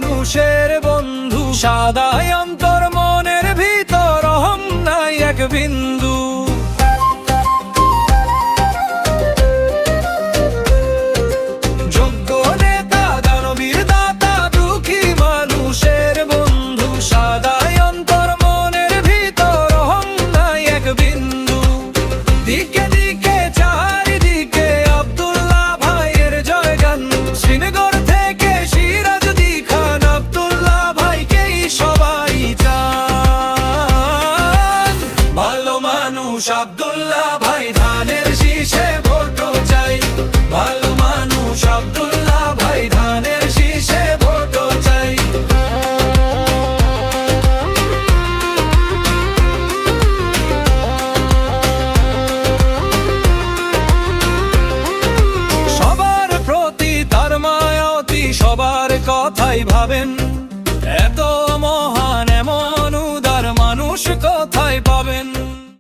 মানুষের বন্ধু, সাদাই অন্তর মনের ভিতর, অহং নাই এক বিন্দু। যোগ্য নেতা, দানবীর দাতা, দুঃখী মানুষের বন্ধু, সাদাই অন্তর মনের ভিতর, অহং নাই এক বিন্দু। দিকে দিকে চারিদিকে আব্দুল্লাহ ভাইয়ের জয়গান, শ্রীনগর থেকে সিরাজুদ্দি খান, আব্দুল্লাহ ভাইকেই সবাই চান। ভালো মানুষ আব্দুল্লাহ ভাই, ধানের শীষে ভোট চাই। ভালো মানুষ আব্দুল্লাহ ভাই, ধানের শীষে ভোট চাই। সবার প্রতি তার মায়াতি, সবার কথাই ভাবেন। এত মহান এমন উদার মানুষ কোথায় পাবেন?